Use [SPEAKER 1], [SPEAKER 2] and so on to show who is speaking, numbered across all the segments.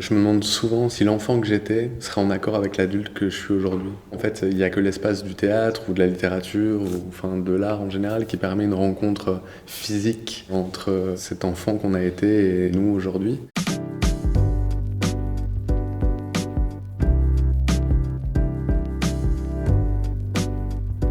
[SPEAKER 1] Je me demande souvent si l'enfant que j'étais serait en accord avec l'adulte que je suis aujourd'hui. En fait, il n'y a que l'espace du théâtre ou de la littérature, ou enfin de l'art en général, qui permet une rencontre physique entre cet enfant qu'on a été et nous aujourd'hui.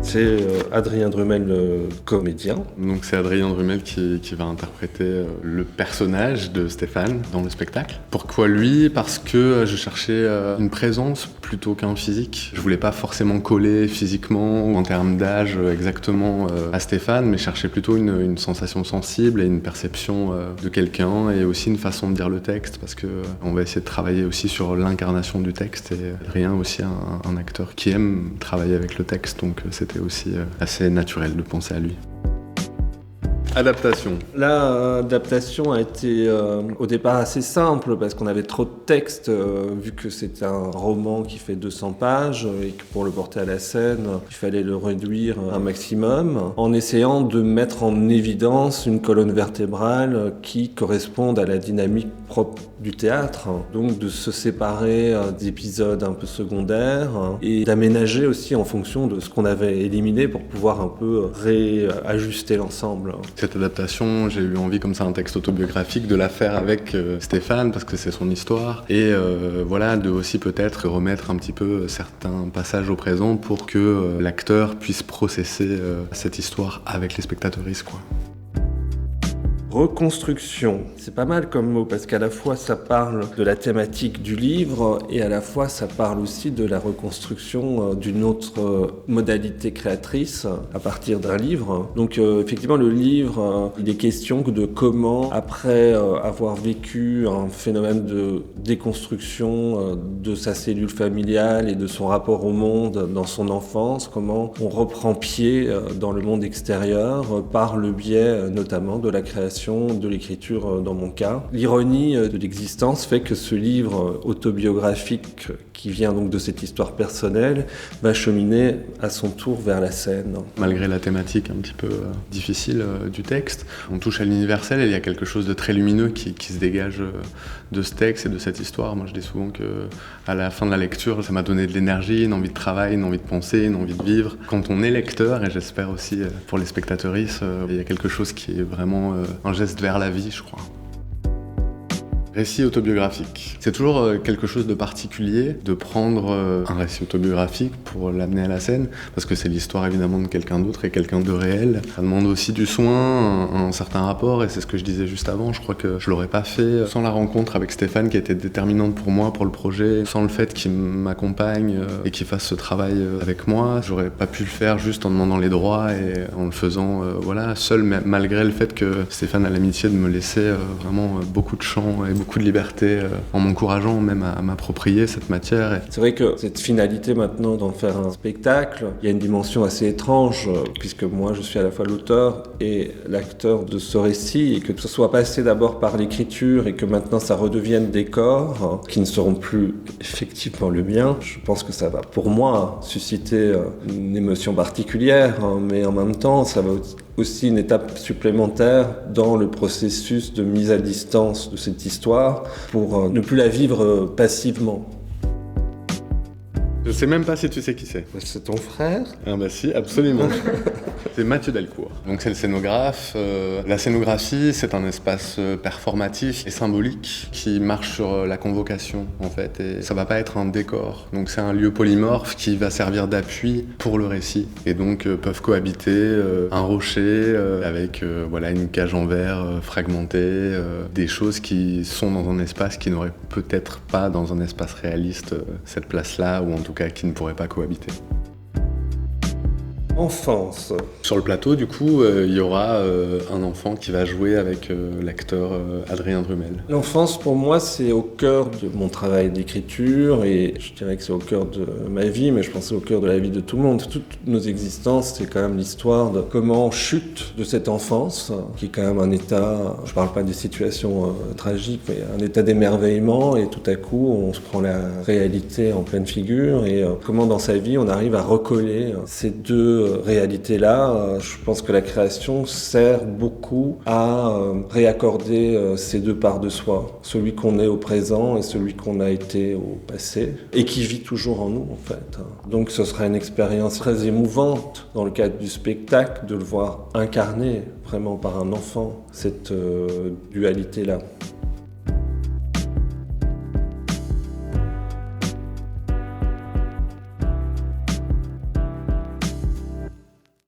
[SPEAKER 2] C'est Adrien Drumel, le comédien.
[SPEAKER 1] Donc c'est Adrien Drumel qui va interpréter le personnage de Stéphane dans le spectacle. Pourquoi lui ? Parce que je cherchais une présence plutôt qu'un physique. Je voulais pas forcément coller physiquement ou en termes d'âge exactement à Stéphane, mais cherchais plutôt une sensation sensible et une perception de quelqu'un et aussi une façon de dire le texte, parce que on va essayer de travailler aussi sur l'incarnation du texte, et Adrien aussi un acteur qui aime travailler avec le texte, donc c'était aussi assez naturel de penser à lui. Adaptation.
[SPEAKER 2] L'adaptation a été au départ assez simple parce qu'on avait trop de texte, vu que c'est un roman qui fait 200 pages et que pour le porter à la scène, il fallait le réduire un maximum, en essayant de mettre en évidence une colonne vertébrale qui corresponde à la dynamique propre du théâtre, donc de se séparer d'épisodes un peu secondaires et d'aménager aussi en fonction de ce qu'on avait éliminé pour pouvoir un peu réajuster l'ensemble.
[SPEAKER 1] Cette adaptation, j'ai eu envie, comme c'est un texte autobiographique, de la faire avec Stéphane, parce que c'est son histoire, et voilà, de aussi peut-être remettre un petit peu certains passages au présent pour que l'acteur puisse processer cette histoire avec les spectateuristes, quoi.
[SPEAKER 2] Reconstruction, c'est pas mal comme mot parce qu'à la fois ça parle de la thématique du livre et à la fois ça parle aussi de la reconstruction d'une autre modalité créatrice à partir d'un livre. Donc effectivement le livre, il est question de comment, après avoir vécu un phénomène de déconstruction de sa cellule familiale et de son rapport au monde dans son enfance, comment on reprend pied dans le monde extérieur par le biais notamment de la création, de l'écriture dans mon cas. L'ironie de l'existence fait que ce livre autobiographique qui vient donc de cette histoire personnelle va cheminer à son tour vers la scène.
[SPEAKER 1] Malgré la thématique un petit peu difficile du texte, on touche à l'universel et il y a quelque chose de très lumineux qui se dégage de ce texte et de cette histoire. Moi je dis souvent qu'à la fin de la lecture, ça m'a donné de l'énergie, une envie de travail, une envie de penser, une envie de vivre. Quand on est lecteur, et j'espère aussi pour les spectateuristes, il y a quelque chose qui est vraiment un geste vers la vie, je crois. Récit autobiographique. C'est toujours quelque chose de particulier de prendre un récit autobiographique pour l'amener à la scène, parce que c'est l'histoire évidemment de quelqu'un d'autre et quelqu'un de réel. Ça demande aussi du soin, un certain rapport, et c'est ce que je disais juste avant. Je crois que je l'aurais pas fait sans la rencontre avec Stéphane qui était déterminante pour moi, pour le projet, sans le fait qu'il m'accompagne et qu'il fasse ce travail avec moi. J'aurais pas pu le faire juste en demandant les droits et en le faisant seul, malgré le fait que Stéphane a l'amitié de me laisser vraiment beaucoup de champ et beaucoup de liberté en m'encourageant même à m'approprier cette matière.
[SPEAKER 2] C'est vrai que cette finalité maintenant d'en faire un spectacle, il y a une dimension assez étrange puisque moi je suis à la fois l'auteur et l'acteur de ce récit, et que ce soit passé d'abord par l'écriture et que maintenant ça redevienne des corps qui ne seront plus effectivement le mien. Je pense que ça va pour moi susciter une émotion particulière, mais en même temps ça va aussi une étape supplémentaire dans le processus de mise à distance de cette histoire pour ne plus la vivre passivement.
[SPEAKER 1] Je sais même pas si tu sais qui c'est.
[SPEAKER 2] C'est ton frère ?
[SPEAKER 1] Ah bah si, absolument. C'est Mathieu Delcourt. Donc c'est le scénographe. La scénographie, c'est un espace performatif et symbolique qui marche sur la convocation en fait. Et ça va pas être un décor. Donc c'est un lieu polymorphe qui va servir d'appui pour le récit. Et donc peuvent cohabiter un rocher avec une cage en verre fragmentée, des choses qui sont dans un espace qui n'aurait peut-être pas dans un espace réaliste cette place-là, ou en tout cas qui ne pourraient pas cohabiter.
[SPEAKER 2] Enfance.
[SPEAKER 1] Sur le plateau, du coup, il y aura un enfant qui va jouer avec l'acteur Adrien Drumel.
[SPEAKER 2] L'enfance, pour moi, c'est au cœur de mon travail d'écriture, et je dirais que c'est au cœur de ma vie, mais je pense que c'est au cœur de la vie de tout le monde. Toutes nos existences, c'est quand même l'histoire de comment on chute de cette enfance, qui est quand même un état, je parle pas des situations tragiques, mais un état d'émerveillement, et tout à coup, on se prend la réalité en pleine figure, et comment dans sa vie, on arrive à recoller ces deux réalités-là, je pense que la création sert beaucoup à réaccorder ces deux parts de soi, celui qu'on est au présent et celui qu'on a été au passé, et qui vit toujours en nous en fait. Donc ce sera une expérience très émouvante dans le cadre du spectacle de le voir incarné vraiment par un enfant, cette dualité-là.